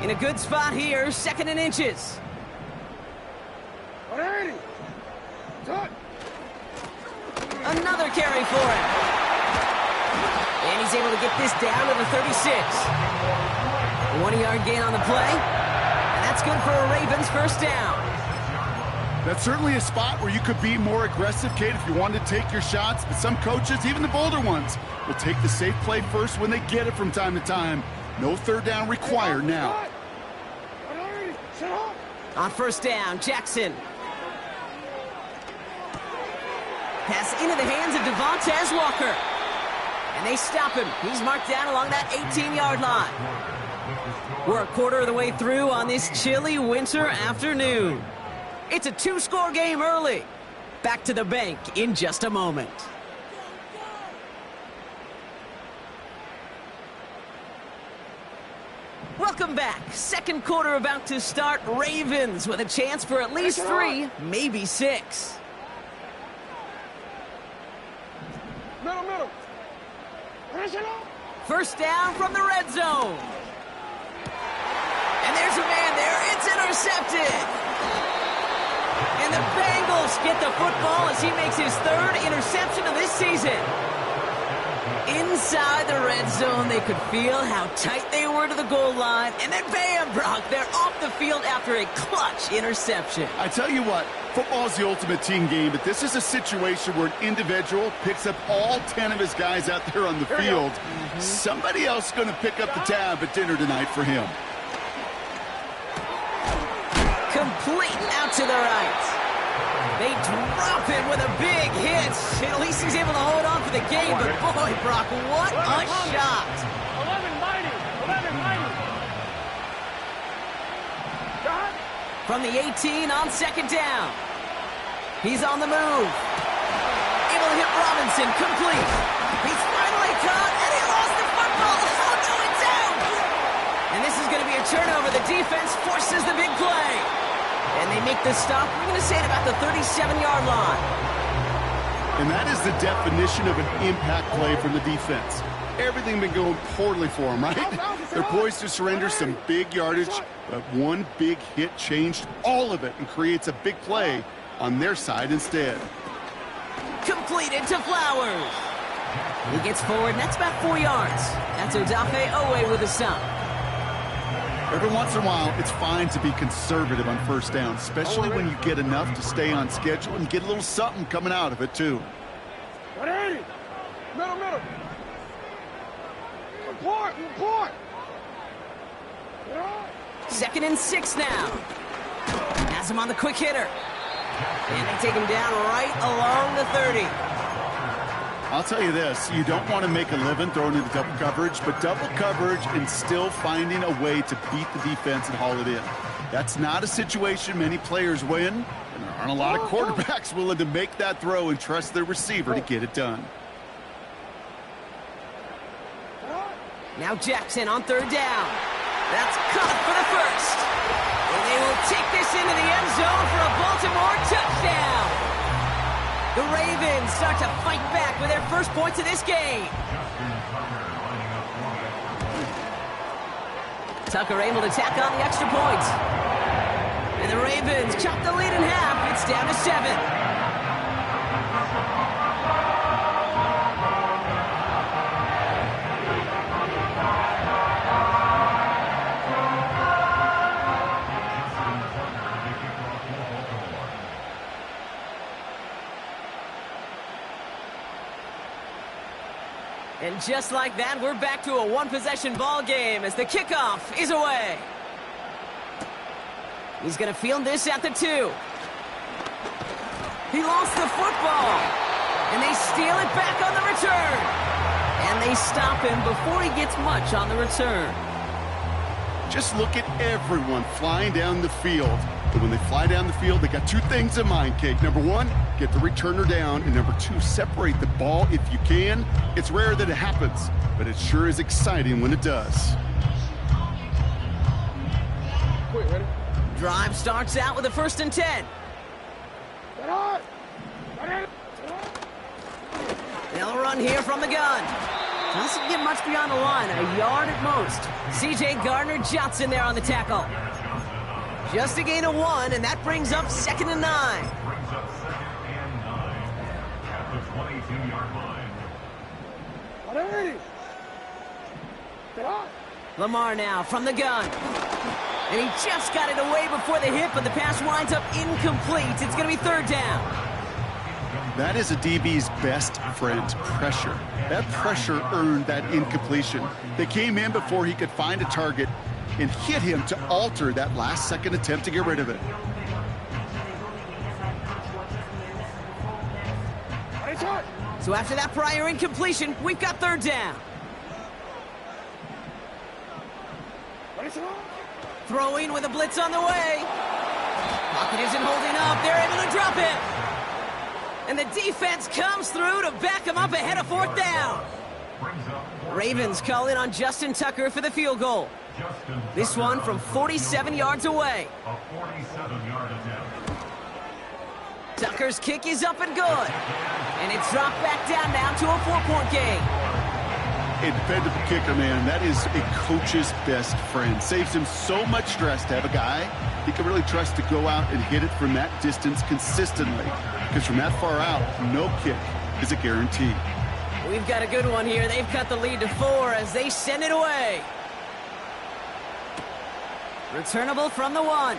In a good spot here, 2nd and inches. Another carry for him. And he's able to get this down to the 36. 1-yard gain on the play. And that's good for a Ravens first down. That's certainly a spot where you could be more aggressive, Kate, if you wanted to take your shots. But some coaches, even the bolder ones, will take the safe play first when they get it from time to time. No third down required now. On first down, Jackson. Pass into the hands of Devontae Walker. And they stop him. He's marked down along that 18-yard line. We're a quarter of the way through on this chilly winter afternoon. It's a 2-score game early. Back to the bank in just a moment. Welcome back. Second quarter about to start. Ravens with a chance for at least 3, maybe 6. Middle. First down from the red zone. And there's a man there. It's intercepted. And the Bengals get the football as he makes his 3rd interception of this season. Inside the red zone, they could feel how tight they were to the goal line. And then bam, Brock, they're off the field after a clutch interception. I tell you what, football is the ultimate team game, but this is a situation where an individual picks up all 10 of his guys out there on the field. Somebody else is going to pick up the tab at dinner tonight for him. Complete out to the right. They drop him with a big hit. At least he's able to hold on for the game. But boy, Brock, what a shot. 11 mighty. From the 18 on 2nd down. He's on the move. Able to hit Robinson. Complete. He's finally caught, and he lost the football. Oh, no, it's out. And this is going to be a turnover. The defense forces the big play. And they make the stop, we're going to say, at about the 37-yard line. And that is the definition of an impact play from the defense. Everything been going poorly for them, right? They're poised to surrender some big yardage, but one big hit changed all of it and creates a big play on their side instead. Completed to Flowers. He gets forward, and that's about 4 yards. That's Odafe Owe with a stop. Every once in a while, it's fine to be conservative on first down, especially when you get enough to stay on schedule and get a little something coming out of it, too. 180. Middle. Report. 2nd and 6 now. Has him on the quick hitter. And they take him down right along the 30. I'll tell you this, you don't want to make a living throwing into double coverage, but double coverage and still finding a way to beat the defense and haul it in. That's not a situation many players win, and there aren't a lot of quarterbacks willing to make that throw and trust their receiver to get it done. Now Jackson on 3rd down. That's caught for the first. And they will take this into the end zone for a Baltimore touchdown. The Ravens start to fight back with their first points of this game. Tucker able to tack on the extra points. And the Ravens chop the lead in half. It's down to 7. And just like that, we're back to a one-possession ball game as the kickoff is away. He's going to field this at the 2. He lost the football. And they steal it back on the return. And they stop him before he gets much on the return. Just look at everyone flying down the field. But when they fly down the field, they got 2 things in mind, Kate. Number 1, get the returner down. And number 2, separate the ball if you can. It's rare that it happens, but it sure is exciting when it does. Drive starts out with a 1st and 10. They'll run here from the gun. Doesn't get much beyond the line, a yard at most. C.J. Gardner-Johnson there on the tackle. Just a gain of 1, and that brings up 2nd and 9. At the 22-yard line. Lamar now from the gun. And he just got it away before the hit, but the pass winds up incomplete. It's going to be 3rd down. That is a DB's best friend, pressure. That pressure earned that incompletion. They came in before he could find a target and hit him to alter that last-second attempt to get rid of it. So after that prior incompletion, we've got 3rd down. Throwing with a blitz on the way. Pocket isn't holding up. They're able to drop it. And the defense comes through to back him up ahead of 4th down. Ravens call in on Justin Tucker for the field goal. This one from 47 yards away. A 47-yard attempt. Tucker's kick is up and good. And it's dropped back down now to a 4-point game. A dependable kicker, man. That is a coach's best friend. Saves him so much stress to have a guy he can really trust to go out and hit it from that distance consistently. Because from that far out, no kick is a guarantee. We've got a good one here. They've cut the lead to 4 as they send it away. Returnable from the 1.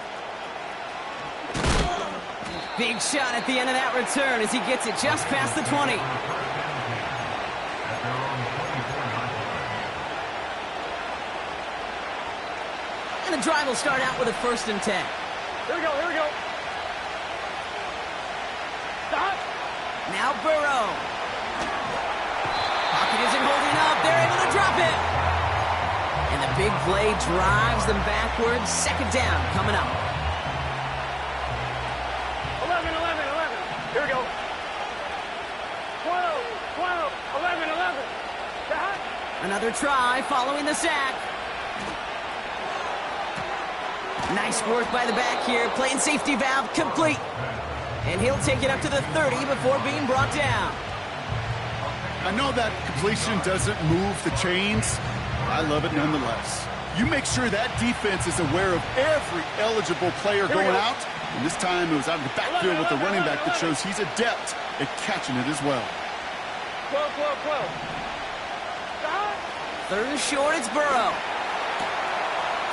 Big shot at the end of that return as he gets it just past the 20. And the drive will start out with a 1st and 10. Here we go. Stop. Now Burrow. Pocket isn't holding up. They're able to drop it. And the big play drives them backwards. 2nd down coming up. 11. Here we go. 12. 11. Stop. Another try following the sack. Nice work by the back here. Playing safety valve complete. And he'll take it up to the 30 before being brought down. I know that completion doesn't move the chains. I love it nonetheless. You make sure that defense is aware of every eligible player going out. And this time it was out of the backfield with the running back that shows he's adept at catching it as well. 12. Stop. 3rd and short, it's Burrow.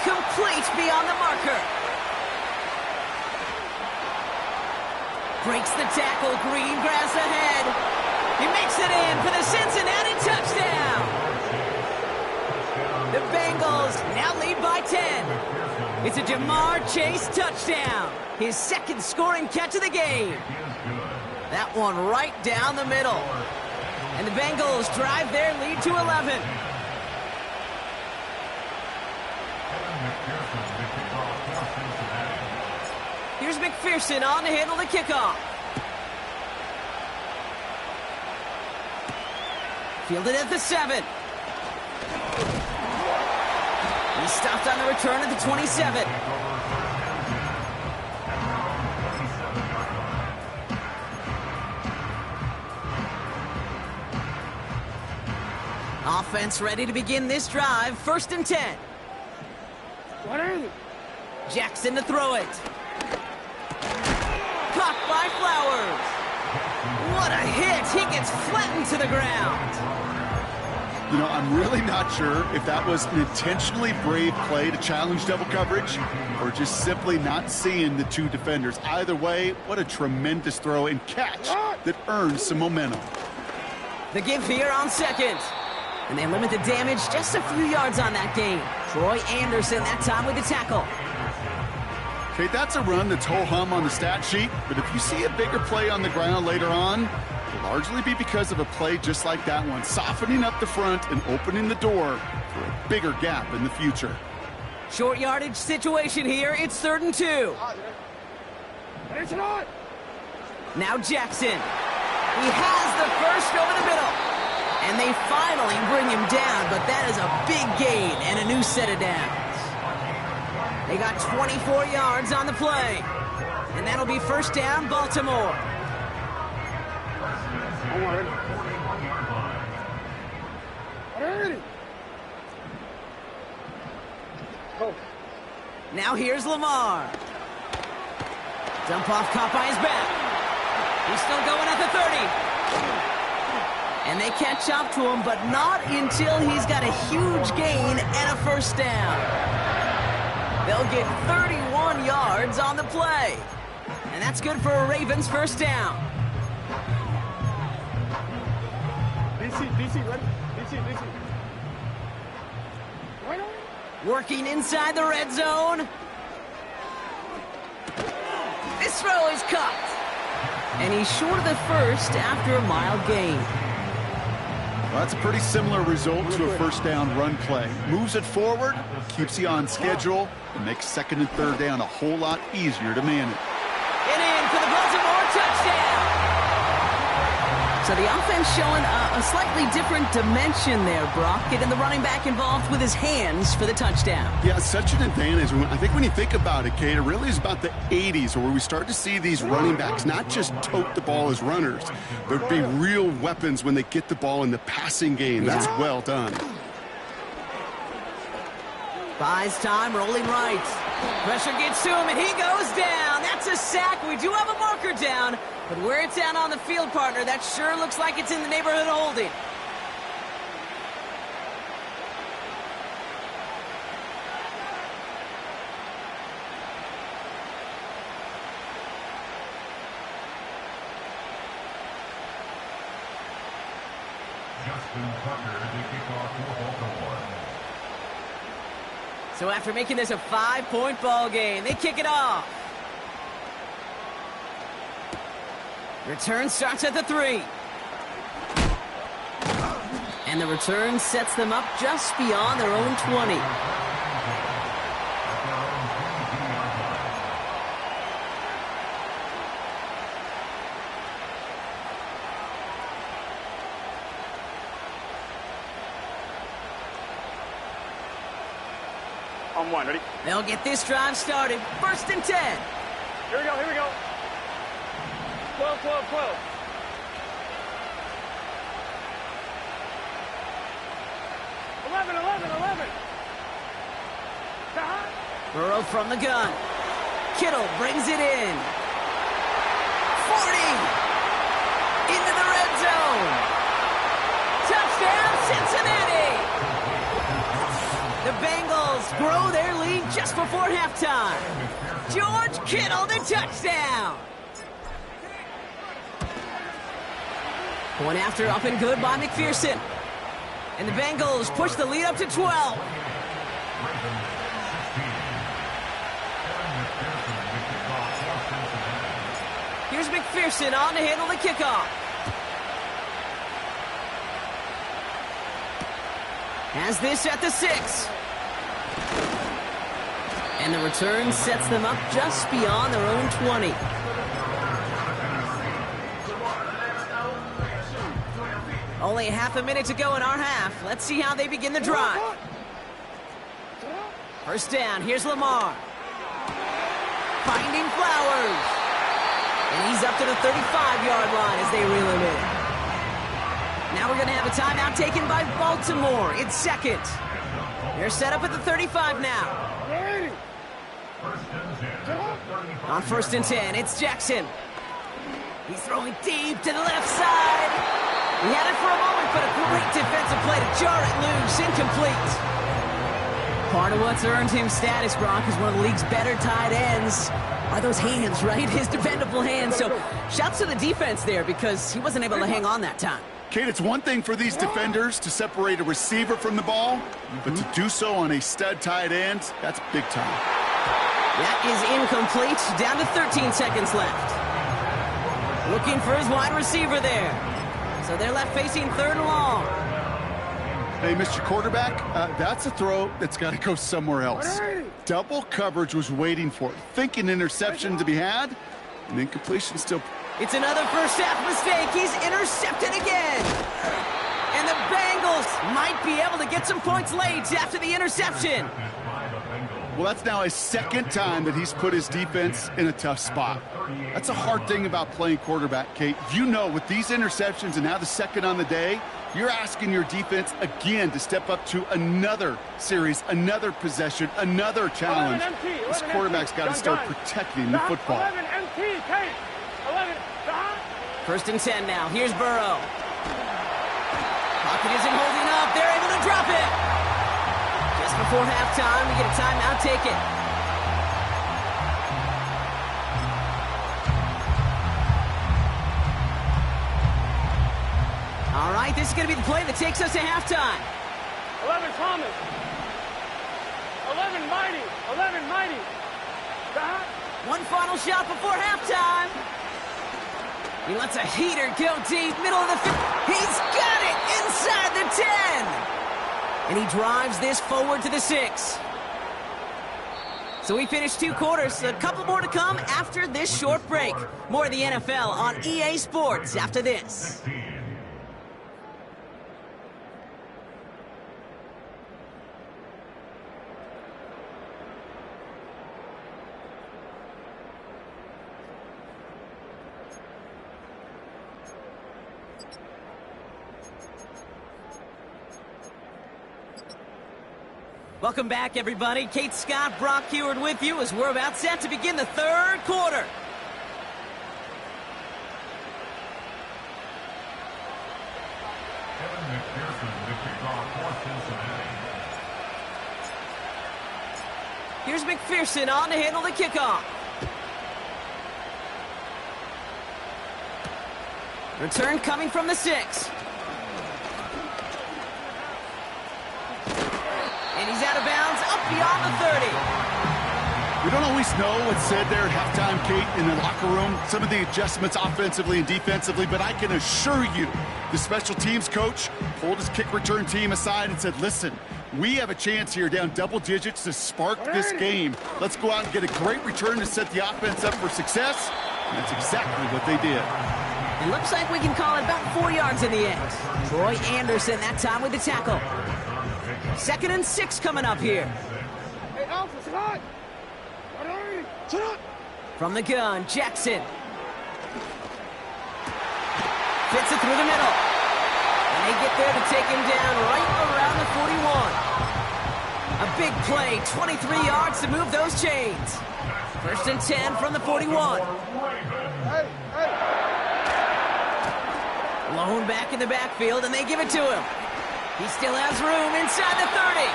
Complete beyond the marker. Breaks the tackle, green grass ahead. He makes it in for the Cincinnati touchdown. The Bengals now lead by 10. It's a Jamar Chase touchdown. His 2nd scoring catch of the game. That one right down the middle. And the Bengals drive their lead to 11. Here's McPherson on to handle the kickoff. Fielded at the 7. He stopped on the return at the 27. Offense ready to begin this drive. 1st and 10. What is it? Jackson to throw it. Caught by Flowers. What a hit. He gets flattened to the ground. You know, I'm really not sure if that was an intentionally brave play to challenge double coverage or just simply not seeing the 2 defenders. Either way, what a tremendous throw and catch that earns some momentum. The give here on 2nd. And they limit the damage just a few yards on that gain. Troy Anderson that time with the tackle. Okay, that's a run that's ho-hum on the stat sheet, but if you see a bigger play on the ground later on, it'll largely be because of a play just like that one, softening up the front and opening the door for a bigger gap in the future. Short yardage situation here. It's 3rd and 2. It's not. Now Jackson. He has the first over the middle. And they finally bring him down, but that is a big gain and a new set of downs. They got 24 yards on the play. And that'll be 1st down, Baltimore. ready. Go. Now here's Lamar. Dump off caught by his back. He's still going at the 30. And they catch up to him, but not until he's got a huge gain and a first down. They'll get 31 yards on the play. And that's good for a Ravens first down. DC, ready? DC. Right on. Working inside the red zone. This throw is caught. And he's short of the first after a mild gain. Well, that's a pretty similar result to a first down run play. Moves it forward, keeps you on schedule, and makes second and third down a whole lot easier to manage. And in for the Baltimore touchdown. So the offense showing a slightly different dimension there, Brock. Getting the running back involved with his hands for the touchdown. Yeah, such an advantage. I think when you think about it, Kate, it really is about the 80s where we start to see these running backs not just tote the ball as runners, but be real weapons when they get the ball in the passing game. That's well done. Buys time, rolling right. Pressure gets to him, and he goes down. That's a sack. We do have a marker down, but where it's at on the field, partner, that sure looks like it's in the neighborhood of holding. Justin Tucker to kick off for Baltimore. So after making this a 5-point ball game, they kick it off. Return starts at the 3. And the return sets them up just beyond their own 20. On one, ready? They'll get this drive started. First and 10. Here we go. 12. 11. Burrow from the gun. Kittle brings it in. 40. Into the red zone. Touchdown, Cincinnati. The Bengals grow their lead just before halftime. George Kittle, the touchdown. Point after up and good by McPherson. And the Bengals push the lead up to 12. Here's McPherson on to handle the kickoff. Has this at the 6. And the return sets them up just beyond their own 20. Only half a minute to go in our half. Let's see how they begin the drive. First down, here's Lamar. Finding Flowers. And he's up to the 35-yard line as they reel him in. Now we're going to have a timeout taken by Baltimore. It's second. They're set up at the 35 now. On first and 10, it's Jackson. He's throwing deep to the left side. He had it for a moment, but a great defensive play to jar it loose. Incomplete. Part of what's earned him status, Brock, is one of the league's better tight ends. Are those hands, right? His dependable hands. So shouts to the defense there because he wasn't able to hang on that time. Kate, it's one thing for these defenders to separate a receiver from the ball, but to do so on a stud tight end, that's big time. That is incomplete. Down to 13 seconds left. Looking for his wide receiver there. So they're left facing third and long. Hey, Mr. Quarterback, that's a throw that's got to go somewhere else. Double coverage was waiting for it. Thinking interception to be had, and incompletion still. It's another first half mistake. He's intercepted again. And the Bengals might be able to get some points late after the interception. Well, that's now his second time that he's put his defense in a tough spot. That's a hard thing about playing quarterback, Kate. You know, with these interceptions and now the second on the day, You're asking your defense again to step up to another series, another possession, another challenge. 11 MT, This 11 quarterback's MT. got to Done, start done. protecting the football. 11 MT, Kate. 11, First and 10 now. Here's Burrow. Pocket isn't holding up. They're able to drop it. Just before halftime, we get a timeout. Take it. All right, this is going to be the play that takes us to halftime. 11 Thomas. 11 Mighty. 11 Mighty. One final shot before halftime. He lets a heater go deep, middle of the field. He's got it inside the 10. And he drives this forward to the 6. So we finished 2 quarters. A couple more to come after this short break. More of the NFL on EA Sports after this. Welcome back, everybody. Kate Scott, Brock Heward with you as we're about set to begin the 3rd quarter. Kevin McPherson, the kickoff for Cincinnati. Here's McPherson on to handle the kickoff. Return coming from the 6. And he's out of bounds, up beyond the 30. We don't always know what's said there at halftime, Kate, in the locker room. Some of the adjustments offensively and defensively, but I can assure you the special teams coach pulled his kick return team aside and said, listen, we have a chance here down double digits to spark this game. Let's go out and get a great return to set the offense up for success. And that's exactly what they did. It looks like we can call it about 4 yards in the end. Troy Anderson that time with the tackle. 2nd and 6 coming up here. Hey, Alpha, sit on. Sit on. From the gun, Jackson. Fits it through the middle. And they get there to take him down right around the 41. A big play, 23 yards to move those chains. 1st and 10 from the 41. Hey, hey. Lone back in the backfield, and they give it to him. He still has room inside the 30.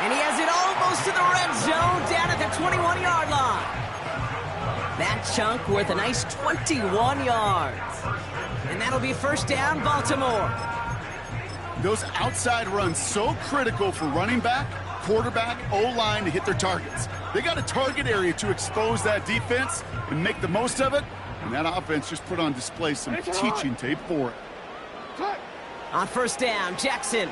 And he has it almost to the red zone down at the 21-yard line. That chunk worth a nice 21 yards. And that'll be 1st down, Baltimore. Those outside runs so critical for running back, quarterback, O-line to hit their targets. They got a target area to expose that defense and make the most of it. And that offense just put on display some teaching tape for it. On 1st down, Jackson.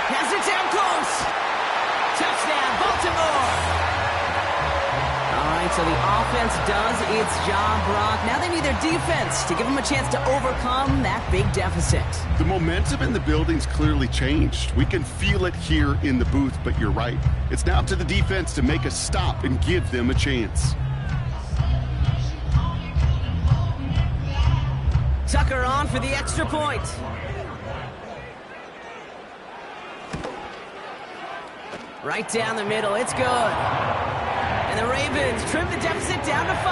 Has it down close. Touchdown, Baltimore. All right, so the offense does its job, Brock. Now they need their defense to give them a chance to overcome that big deficit. The momentum in the building's clearly changed. We can feel it here in the booth, but you're right. It's now up to the defense to make a stop and give them a chance. Tucker on for the extra point. Right down the middle, it's good. And the Ravens trim the deficit down to 5.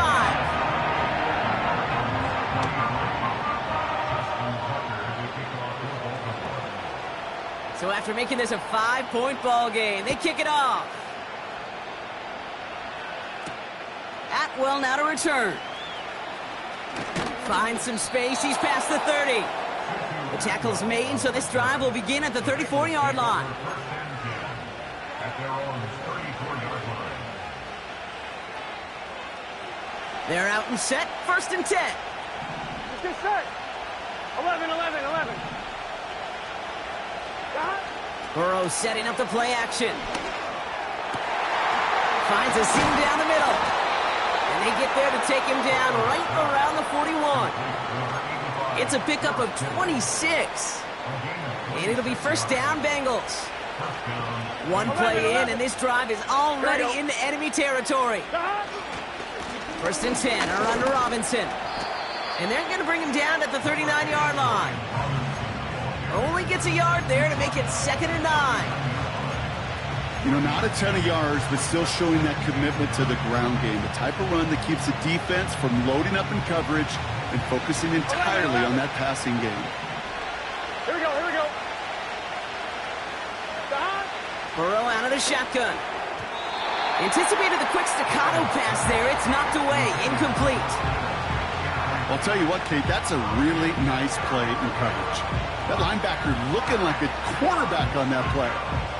So after making this a 5-point ball game, they kick it off. Atwell now to return. Finds some space, he's past the 30. The tackle's made, so this drive will begin at the 34-yard line. At their own 34-yard line. They're out and set, 1st and 10. Let's get set. 11, 11, 11. Burrow setting up the play action. Finds a seam down the middle. And they get there to take him down right around the 41. It's a pickup of 26. And it'll be 1st down, Bengals. One play in, and this drive is already into enemy territory. 1st and 10, around to Robinson. And they're going to bring him down at the 39-yard line. Only gets a yard there to make it 2nd and 9. You know, not a ton of yards, but still showing that commitment to the ground game. The type of run that keeps the defense from loading up in coverage and focusing entirely on that passing game. Here we go, here we go. Stop. Burrow out of the shotgun. Anticipated the quick staccato pass there. It's knocked away. Incomplete. I'll tell you what, Kate, that's a really nice play in coverage. That linebacker looking like a quarterback on that play.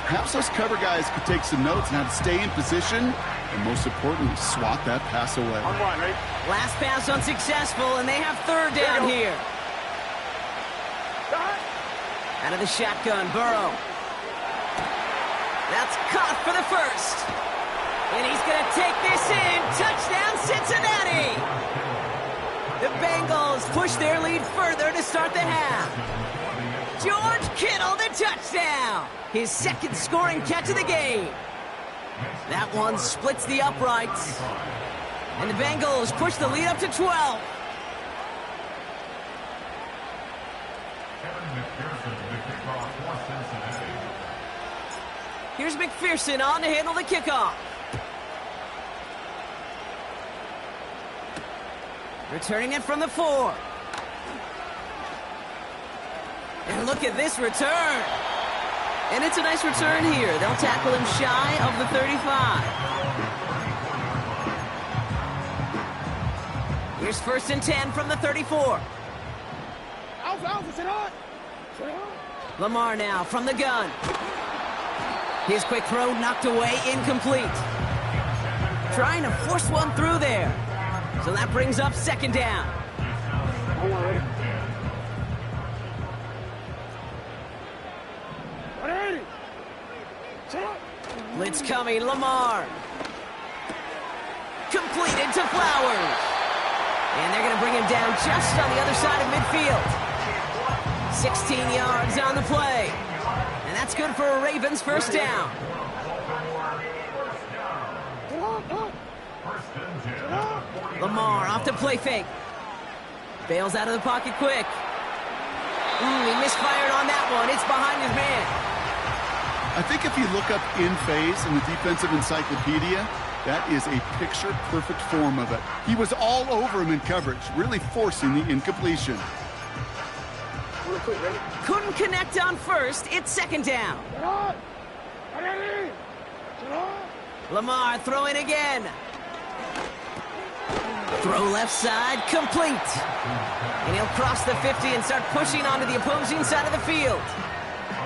Perhaps those cover guys could take some notes on how to stay in position and, most importantly, swat that pass away. On one, right? Last pass unsuccessful, and they have 3rd down here. Stop. Out of the shotgun, Burrow. That's caught for the 1st. And he's going to take this in. Touchdown, Cincinnati! The Bengals push their lead further to start the half. George Kittle, the touchdown! His 2nd scoring catch of the game. That one splits the uprights. And the Bengals push the lead up to 12. Here's McPherson on to handle the kickoff. Returning it from the 4. And look at this return. And it's a nice return here. They'll tackle him shy of the 35. Here's 1st and 10 from the 34. Alpha, sit on. Sit on. Lamar now from the gun. His quick throw knocked away, incomplete. Trying to force one through there. So that brings up 2nd down. On one, ready? Ready? Sit up. Blitz coming, Lamar. Completed to Flowers. And they're going to bring him down just on the other side of midfield. 16 yards on the play. And that's good for a Ravens 1st down. Sit up, up. Sit up. Lamar off the play fake. Bails out of the pocket quick. He misfired on that one. It's behind his man. I think if you look up in phase in the defensive encyclopedia, that is a picture-perfect form of it. He was all over him in coverage, really forcing the incompletion. Real quick, ready? Couldn't connect on 1st. It's 2nd down. Sit on. Ready? Sit on. Lamar throwing again. Throw left side, complete. And he'll cross the 50 and start pushing onto the opposing side of the field.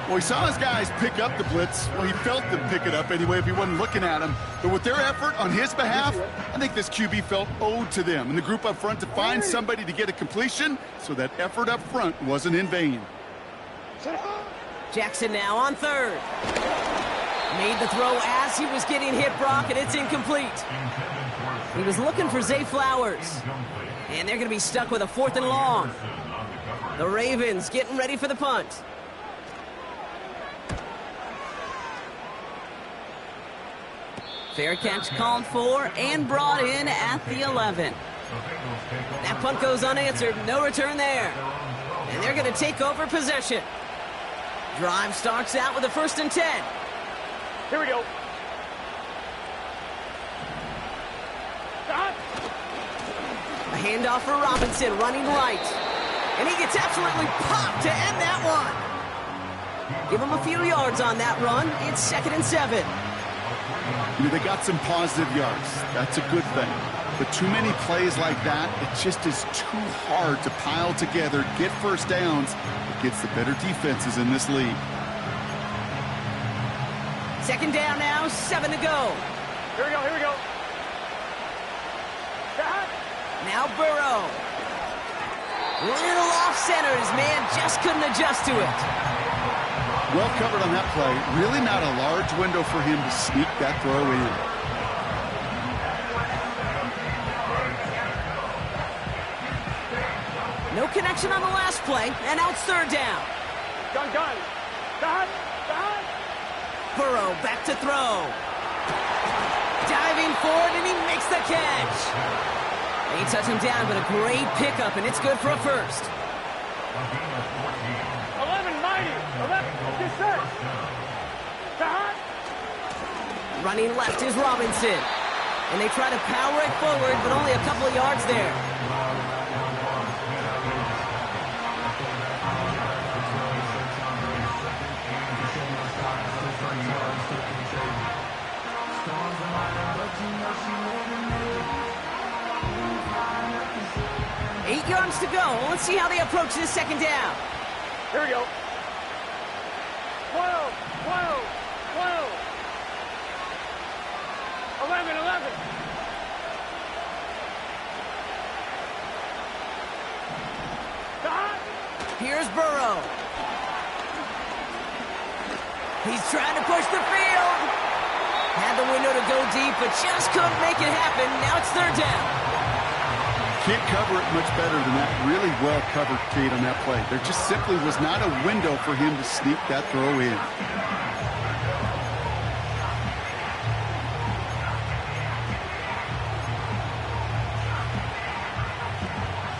Well, he saw his guys pick up the blitz. Well, he felt them pick it up anyway if he wasn't looking at him. But with their effort on his behalf, I think this QB felt owed to them and the group up front to find somebody to get a completion, so that effort up front wasn't in vain. Jackson now on 3rd. Made the throw as he was getting hit, Brock, and it's incomplete. He was looking for Zay Flowers. And they're going to be stuck with a 4th and long. The Ravens getting ready for the punt. Fair catch called for and brought in at the 11. That punt goes unanswered. No return there. And they're going to take over possession. Drive starts out with a 1st and 10. Here we go. A handoff for Robinson, running right. And he gets absolutely popped to end that one. Give him a few yards on that run. It's 2nd and 7. You know, they got some positive yards. That's a good thing. But too many plays like that, it just is too hard to pile together, get 1st downs against the better defenses in this league. 2nd down now, 7 to go. Here we go, here we go. Now Burrow. Little off center. His man just couldn't adjust to it. Well covered on that play. Really not a large window for him to sneak that throw in. No connection on the last play, and now it's 3rd down. Gun. Burrow back to throw. Diving forward, and he makes the catch. They touch him down, but a great pickup, and it's good for a first. 11, mighty. 11, get set. Stop. Running left is Robinson. And they try to power it forward, but only a couple of yards there. Eight yards to go. Let's see how they approach this second down. Here we go. 12, 12, 12. 11, 11. Stop. Here's Burrow. He's trying to push the field. Had the window to go deep, but just couldn't make it happen. Now it's third down. Can't cover it much better than that. Really well covered, Kate, on that play. There just simply was not a window for him to sneak that throw in.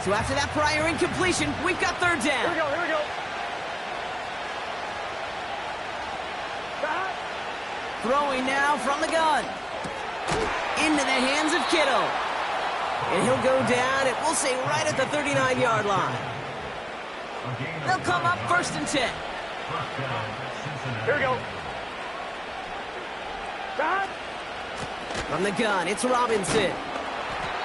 So after that prior incompletion, we've got third down. Here we go, here we go. Stop. Throwing now from the gun. Into the hands of Kittle. And he'll go down, and we'll say right at the 39-yard line. They'll come up 1st and 10. Here we go. Stop. From the gun, it's Robinson.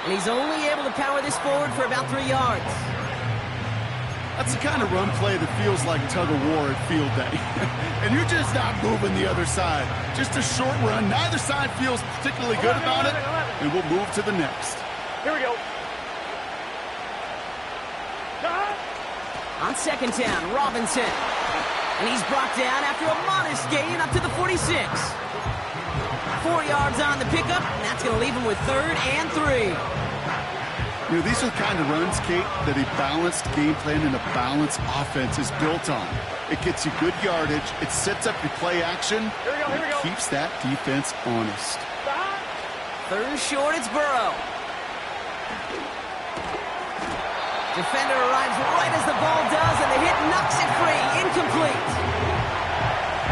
And he's only able to power this forward for about 3 yards. That's the kind of run play that feels like tug-of-war at field day. And you're just not moving the other side. Just a short run. Neither side feels particularly good about it. And we'll move to the next. Here we go. Stop. On second down, Robinson. And he's brought down after a modest gain up to the 46. 4 yards on the pickup, and that's going to leave him with 3rd and 3. You know, these are the kind of runs, Kate, that a balanced game plan and a balanced offense is built on. It gets you good yardage, it sets up your play action, Here we go. keeps that defense honest. Stop. 3rd and short, it's Burrow. Defender arrives right as the ball does, and the hit knocks it free. Incomplete.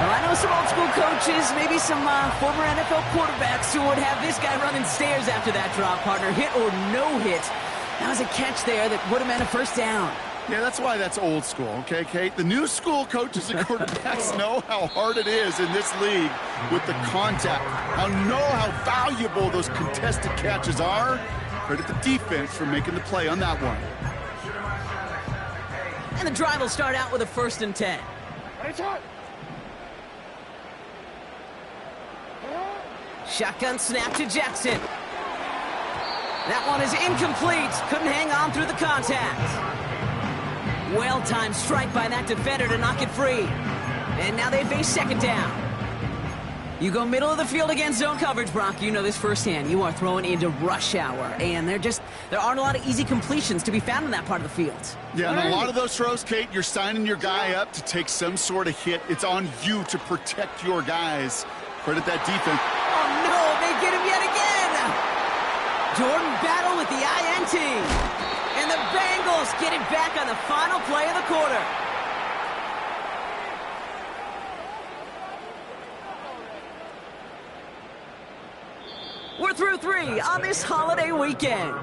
Well, I know some old-school coaches, maybe some former NFL quarterbacks who would have this guy running stairs after that drop, partner. Hit or no hit. That was a catch there that would have meant a first down. Yeah, that's why that's old school, okay, Kate? The new school coaches and quarterbacks know how hard it is in this league with the contact. Know how valuable those contested catches are. Credit the defense for making the play on that one. And the drive will start out with a 1st and 10. Shotgun snap to Jackson. That one is incomplete. Couldn't hang on through the contact. Well-timed strike by that defender to knock it free. And now they face second down. You go middle of the field against zone coverage, Brock. You know this firsthand. You are throwing into rush hour. And there aren't a lot of easy completions to be found in that part of the field. Yeah, and a lot of those throws, Kate, you're signing your guy up to take some sort of hit. It's on you to protect your guys. Credit that defense. Oh, no, they get him yet again. Jordan battle with the INT. And the Bengals get it back on the final play of the quarter. We're through 3 on this holiday weekend.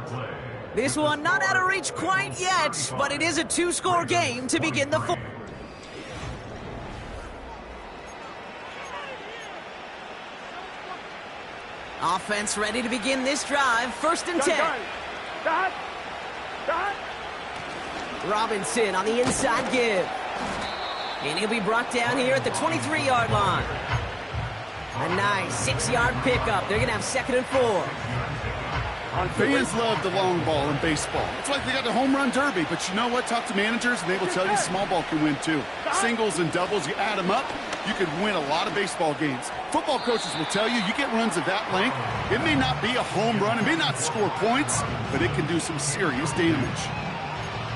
This one not out of reach quite yet, but it is a 2-score game to begin the fourth. Offense ready to begin this drive. 1st and 10. Stop. Stop. Robinson on the inside give. And he'll be brought down here at the 23-yard line. A nice 6-yard pickup. They're going to have 2nd and 4. Fans love the long ball in baseball. It's like they got the home run derby, but you know what? Talk to managers, and they will tell you small ball can win too. Singles and doubles, you add them up, you could win a lot of baseball games. Football coaches will tell you, you get runs of that length, it may not be a home run, it may not score points, but it can do some serious damage.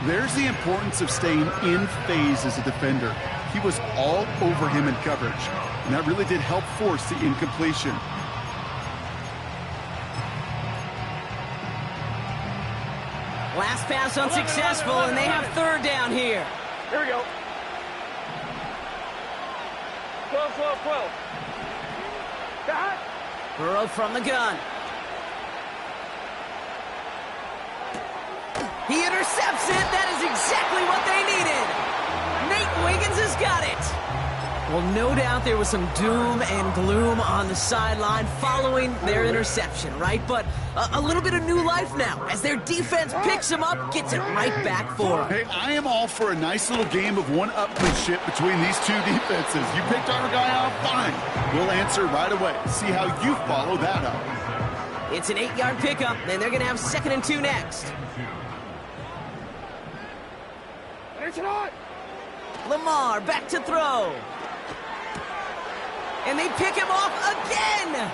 There's the importance of staying in phase as a defender. He was all over him in coverage, and that really did help force the incompletion. Last pass unsuccessful, and they have third down here. Here we go. 12, 12, 12. Got. Burrow from the gun. He intercepts it. That is exactly what they needed. Nate Wiggins has got it. Well, no doubt there was some doom and gloom on the sideline following their interception, right? But a little bit of new life now as their defense picks them up, gets it right back for them. Hey, I am all for a nice little game of one-upmanship between these two defenses. You picked our guy out, fine. We'll answer right away. See how you follow that up. It's an 8-yard pickup, and they're going to have 2nd and 2 next. Lamar back to throw. And they pick him off again.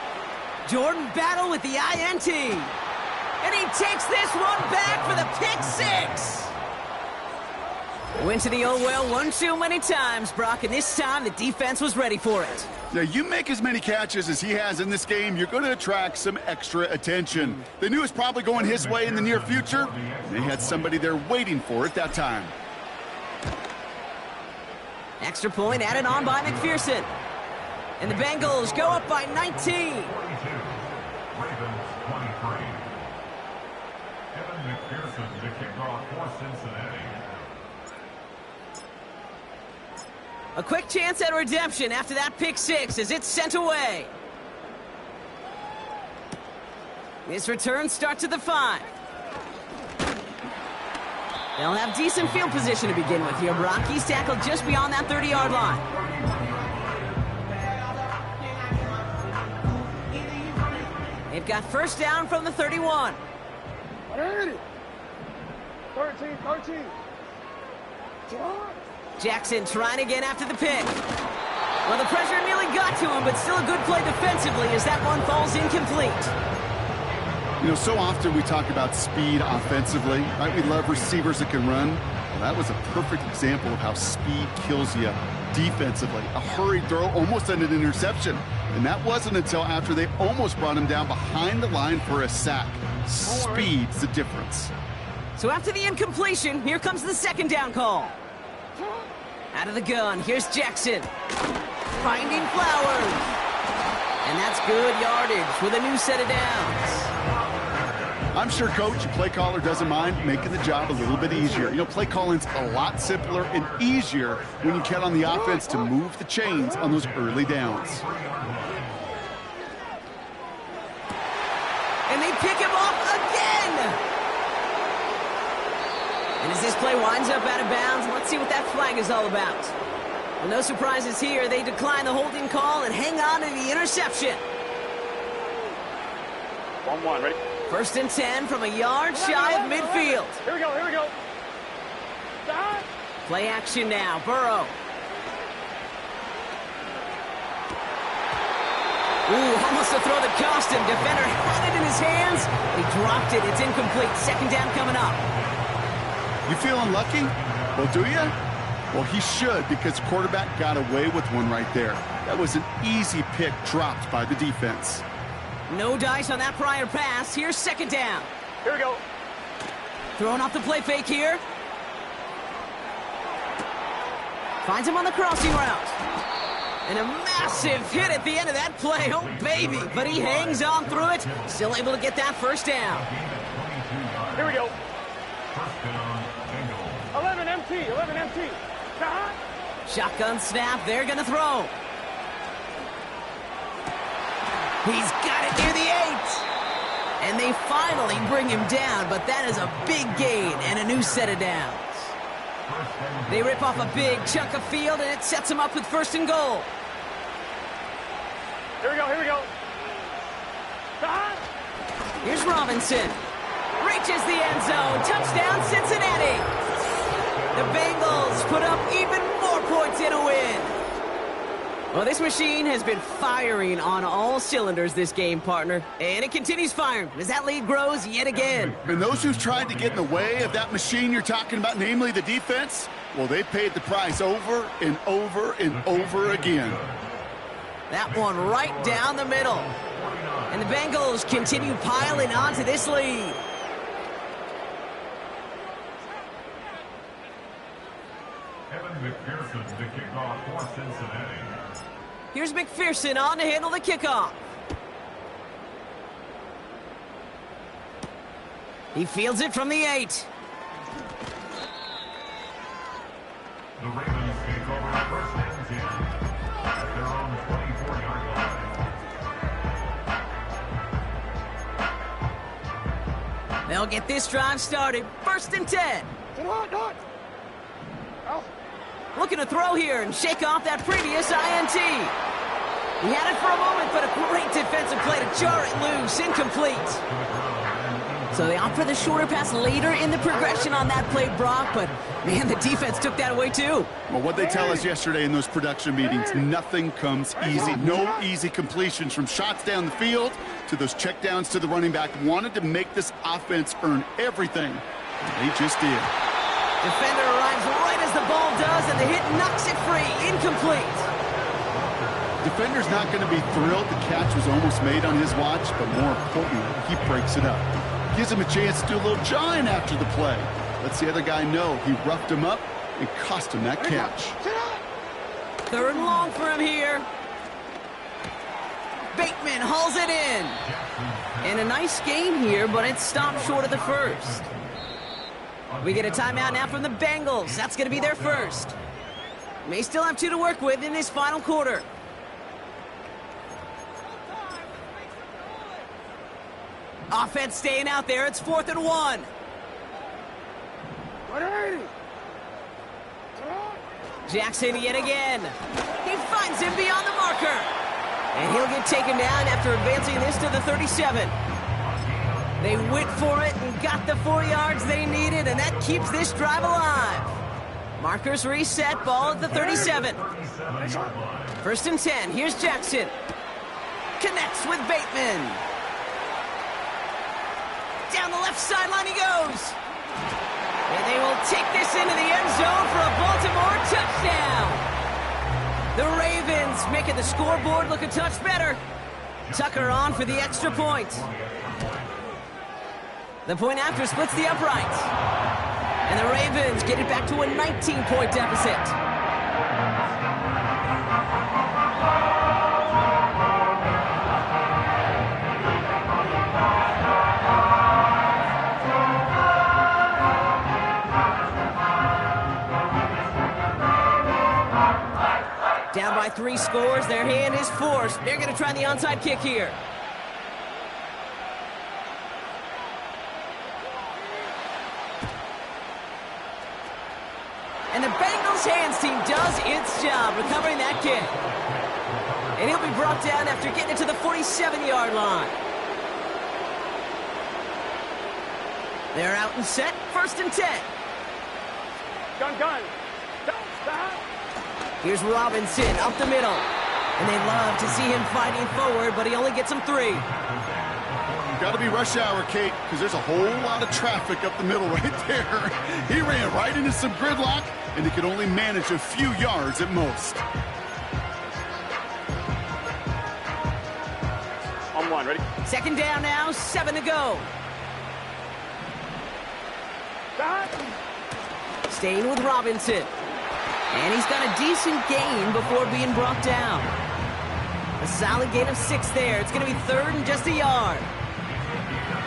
Jordan Battle with the INT. And he takes this one back for the pick 6. Went to the old well one too many times, Brock, and this time the defense was ready for it. Yeah, you make as many catches as he has in this game, you're going to attract some extra attention. They knew it was probably going his way in the near future. They had somebody there waiting for it that time. Extra point added on by McPherson. And the Bengals go up by 19. 22. Ravens 23. Evan McPherson, the kickoff for Cincinnati. A quick chance at redemption after that pick 6 as it's sent away. This return starts at the 5. They'll have decent field position to begin with here, Brock. He's tackled just beyond that 30-yard line. They've got first down from the 31. 13, 13. Jackson trying to get after the pick. Well, the pressure nearly got to him, but still a good play defensively as that one falls incomplete. You know, so often we talk about speed offensively, right? We love receivers that can run. Well, that was a perfect example of how speed kills you defensively. A hurried throw, almost an interception. And that wasn't until after they almost brought him down behind the line for a sack. Speed's the difference. So after the incompletion, here comes the 2nd down call. Out of the gun, here's Jackson. Finding Flowers. And that's good yardage with a new set of downs. I'm sure coach and play caller doesn't mind making the job a little bit easier. You know, play calling's a lot simpler and easier when you count on the offense to move the chains on those early downs. And they pick him off again. And as this play winds up out of bounds, let's see what that flag is all about. Well, no surprises here. They decline the holding call and hang on to the interception. 1-1, ready? 1st and 10 from a yard shy of midfield. Here we go. Stop. Play action now, Burrow. Ooh, almost a throw that cost him. Defender had it in his hands. He dropped it. It's incomplete. 2nd down coming up. You feeling lucky? Well, do you? Well, he should, because the quarterback got away with one right there. That was an easy pick dropped by the defense. No dice on that prior pass. Here's 2nd down. Here we go. Throwing off the play fake here. Finds him on the crossing route. And a massive hit at the end of that play. Oh, baby. But he hangs on through it. Still able to get that 1st down. Here we go. First down, Bengals. 11 empty. Stop. Shotgun snap. They're going to throw. He's got it near the 8. And they finally bring him down, but that is a big gain and a new set of downs. They rip off a big chunk of field, and it sets him up with 1st and goal. Here we go. Stop. Here's Robinson. Reaches the end zone. Touchdown, Cincinnati. The Bengals put up even more points in a win. Well, this machine has been firing on all cylinders this game, partner. And it continues firing as that lead grows yet again. And those who've tried to get in the way of that machine you're talking about, namely the defense, well, they paid the price over and over and over again. That one right down the middle. And the Bengals continue piling onto this lead. McPherson to kick off for Cincinnati. Here's McPherson on to handle the kickoff. He fields it from the 8. The Ravens take over first and 10 at their own 24-yard line. They'll get this drive started. First and 10. Looking to throw here and shake off that previous INT. He had it for a moment, but a great defensive play to jar it loose. Incomplete. So they opt for the shorter pass later in the progression on that play, Brock, but man, the defense took that away too. Well, what they tell us yesterday in those production meetings, nothing comes easy. No easy completions from shots down the field to those checkdowns to the running back. Wanted to make this offense earn everything. They just did. Defender arrives right as the ball does, and the hit knocks it free. Incomplete. Defender's not going to be thrilled the catch was almost made on his watch, but more importantly, he breaks it up. Gives him a chance to do a little jawing after the play. Lets the other guy know he roughed him up and cost him that catch. 3rd and long for him here. Bateman hauls it in. And a nice gain here, but it stopped short of the first. We get a timeout now from the Bengals. That's going to be their first. May still have 2 to work with in this final quarter. Offense staying out there. It's 4th and 1. Jackson yet again. He finds him beyond the marker. And he'll get taken down after advancing this to the 37. They went for it and got the 4 yards they needed, and that keeps this drive alive. Markers reset, ball at the 37. 1st and 10. Here's Jackson. Connects with Bateman. Down the left sideline he goes. And they will take this into the end zone for a Baltimore touchdown. The Ravens making the scoreboard look a touch better. Tucker on for the extra point. The point after splits the uprights. And the Ravens get it back to a 19-point deficit. Down by 3 scores, their hand is forced. They're going to try the onside kick here. And the Bengals hands team does its job recovering that kick. And he'll be brought down after getting it to the 47-yard line. They're out and set, 1st and 10. Gun. Stop. Here's Robinson up the middle. And they love to see him fighting forward, but he only gets them 3. Got to be rush hour, Kate, because there's a whole lot of traffic up the middle right there. He ran right into some gridlock, and he could only manage a few yards at most. On 1, ready? 2nd down now, 7 to go. Stop. Staying with Robinson. And he's got a decent gain before being brought down. A solid gain of 6 there. It's going to be 3rd and just a yard.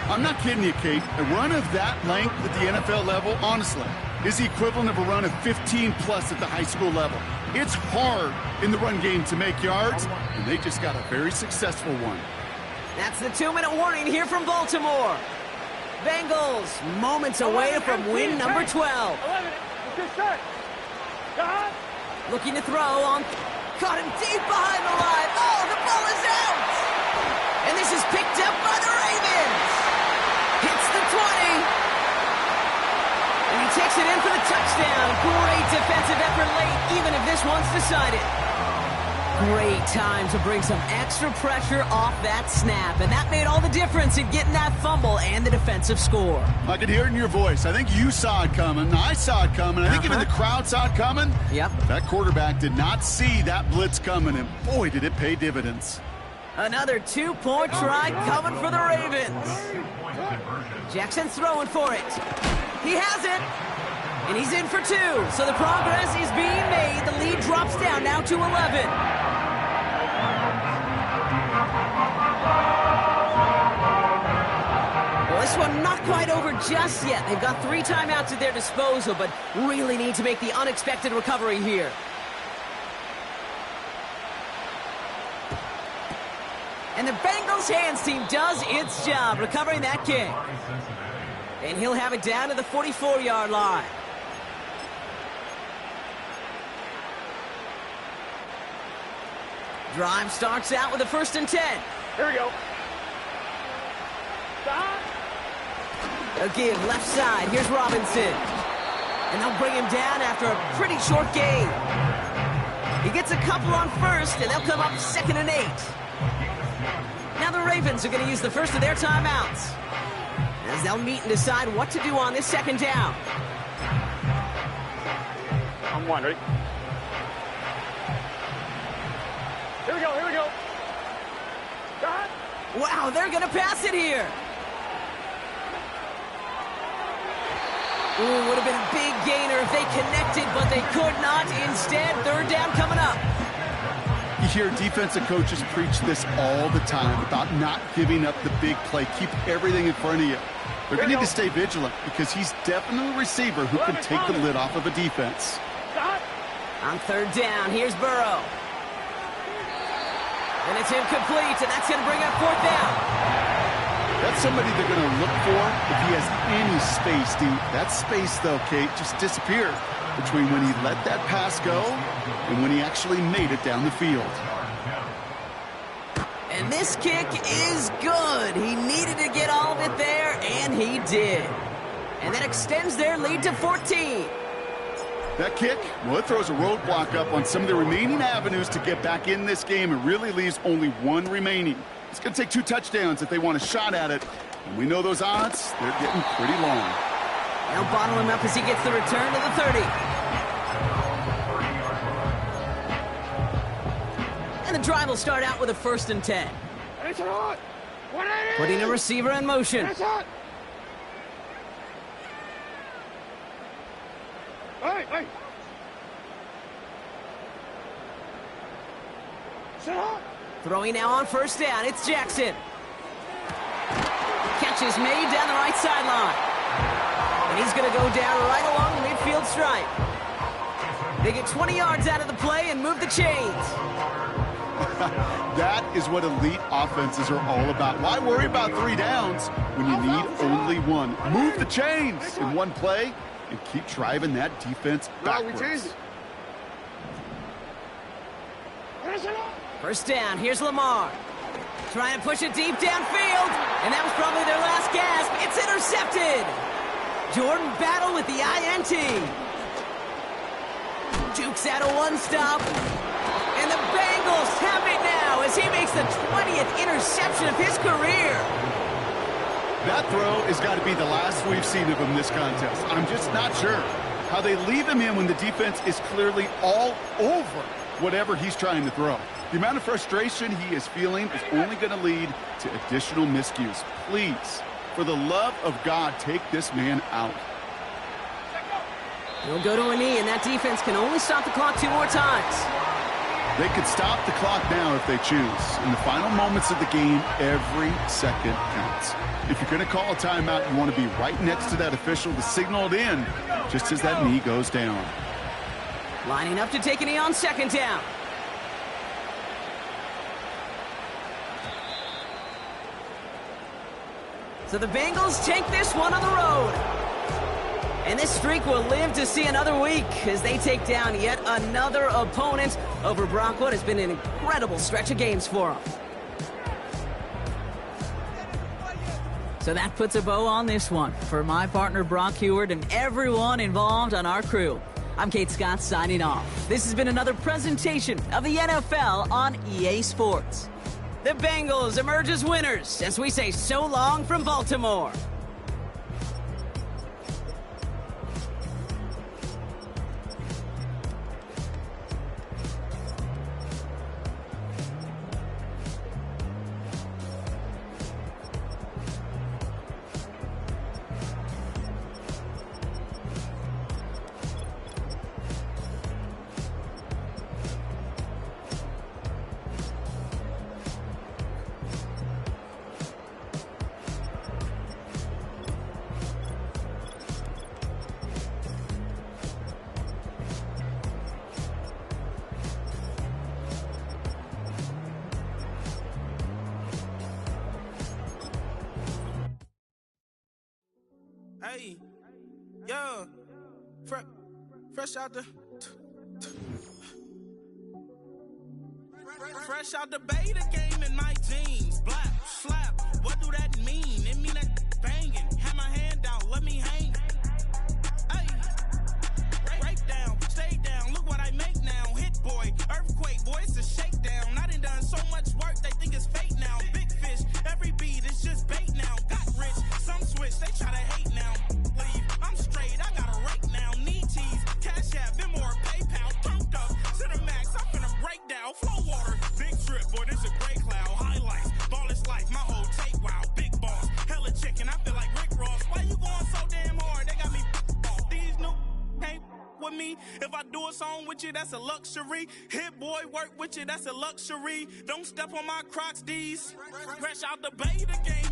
I'm not kidding you, Kate. A run of that length at the NFL level, honestly, is the equivalent of a run of 15-plus at the high school level. It's hard in the run game to make yards, and they just got a very successful one. That's the 2-minute warning here from Baltimore. Bengals moments away from win number 12. 11, it's set. God. Looking to throw on. Caught him deep behind the line. Oh, the ball is out. And this is picked up by the Ravens. Hits the 20. And he takes it in for the touchdown. Great defensive effort late, even if this one's decided. Great time to bring some extra pressure off that snap. And that made all the difference in getting that fumble and the defensive score. I could hear it in your voice. I think you saw it coming. I saw it coming. I think even the crowd saw it coming. Yep. That quarterback did not see that blitz coming, and boy, did it pay dividends. Another 2-point try coming for the Ravens. Jackson throwing for it. He has it. And he's in for 2. So the progress is being made. The lead drops down now to 11. Well, this one not quite over just yet. They've got 3 timeouts at their disposal, but really need to make the unexpected recovery here. And the Bengals hands team does its job recovering that kick. And he'll have it down to the 44-yard line. Drive starts out with a 1st and 10. Here we go. Stop. Again, left side. Here's Robinson. And they'll bring him down after a pretty short gain. He gets a couple on 1st, and they'll come up 2nd and 8. Now the Ravens are going to use the first of their timeouts, as they'll meet and decide what to do on this 2nd down. On 1, ready? Here we go, here we go. Stop. Wow, they're going to pass it here. Ooh, would have been a big gainer if they connected, but they could not. Instead, 3rd down coming up. You hear defensive coaches preach this all the time about not giving up the big play. Keep everything in front of you. They're going to need to stay vigilant because he's definitely a receiver who can take the lid off of a defense. Stop. On 3rd down, here's Burrow. And it's incomplete, and that's going to bring up 4th down. That's somebody they're going to look for if he has any space deep. That space, though, Kate, just disappeared between when he let that pass go and when he actually made it down the field. And this kick is good. He needed to get all of it there, and he did. And that extends their lead to 14. That kick, well, it throws a roadblock up on some of the remaining avenues to get back in this game. It really leaves only 1 remaining. It's going to take 2 touchdowns if they want a shot at it. And we know those odds, they're getting pretty long. They'll bottle him up as he gets the return to the 30. And the drive will start out with a 1st and 10. It's hot. 180. Putting a receiver in motion. It's hot. Hey. Sit hot. Throwing now on 1st down. It's Jackson. Catch is made down the right sideline. And he's going to go down right along the midfield stripe. They get 20 yards out of the play and move the chains. That is what elite offenses are all about. Why worry about 3 downs when you need only 1? Move the chains in 1 play and keep driving that defense backwards. 1st down, here's Lamar. Trying to push it deep downfield, and that was probably their last gasp. It's intercepted. Jordan Battle with the INT. Jukes out a 1-stop. And the Bengals have it now as he makes the 20th interception of his career. That throw has got to be the last we've seen of him this contest. I'm just not sure how they leave him in when the defense is clearly all over whatever he's trying to throw. The amount of frustration he is feeling is only going to lead to additional miscues. Please, for the love of God, take this man out. He'll go to a knee, and that defense can only stop the clock 2 more times. They could stop the clock now if they choose. In the final moments of the game, every second counts. If you're going to call a timeout, you want to be right next to that official to signal it in just as that knee goes down. Lining up to take a knee on 2nd down. So the Bengals take this one on the road. And this streak will live to see another week as they take down yet another opponent over Brock. What has been an incredible stretch of games for them. So that puts a bow on this one. For my partner Brock Heward and everyone involved on our crew, I'm Kate Scott signing off. This has been another presentation of the NFL on EA Sports. The Bengals emerge as winners as we say so long from Baltimore. Hey, yeah, fresh out the beta game in my jeans. Black, slap, what do that mean? It mean that banging. Have my hand out, let me hang. Hey, break down, stay down, look what I make now. Hit boy, earthquake, boy, it's a shakedown. I done so much work, they think it's fake now. Big fish, every beat is just bait now. Got rich, some switch, they try to hate now. Leave, I'm straight, I got a rake now. Need cheese, cash app, Venmo or PayPal. Pumped up to the max, I'm finna break down. Flow water, big trip, boy, this a gray cloud. Highlights, ball is life, my whole take, wow. Big boss, hella chicken, I feel like Rick Ross. Why you going so damn hard? They got me off. These new can't with me. If I do a song with you, that's a luxury. Hit boy, work with you, that's a luxury. Don't step on my Crocs, D's. Fresh out the beta game.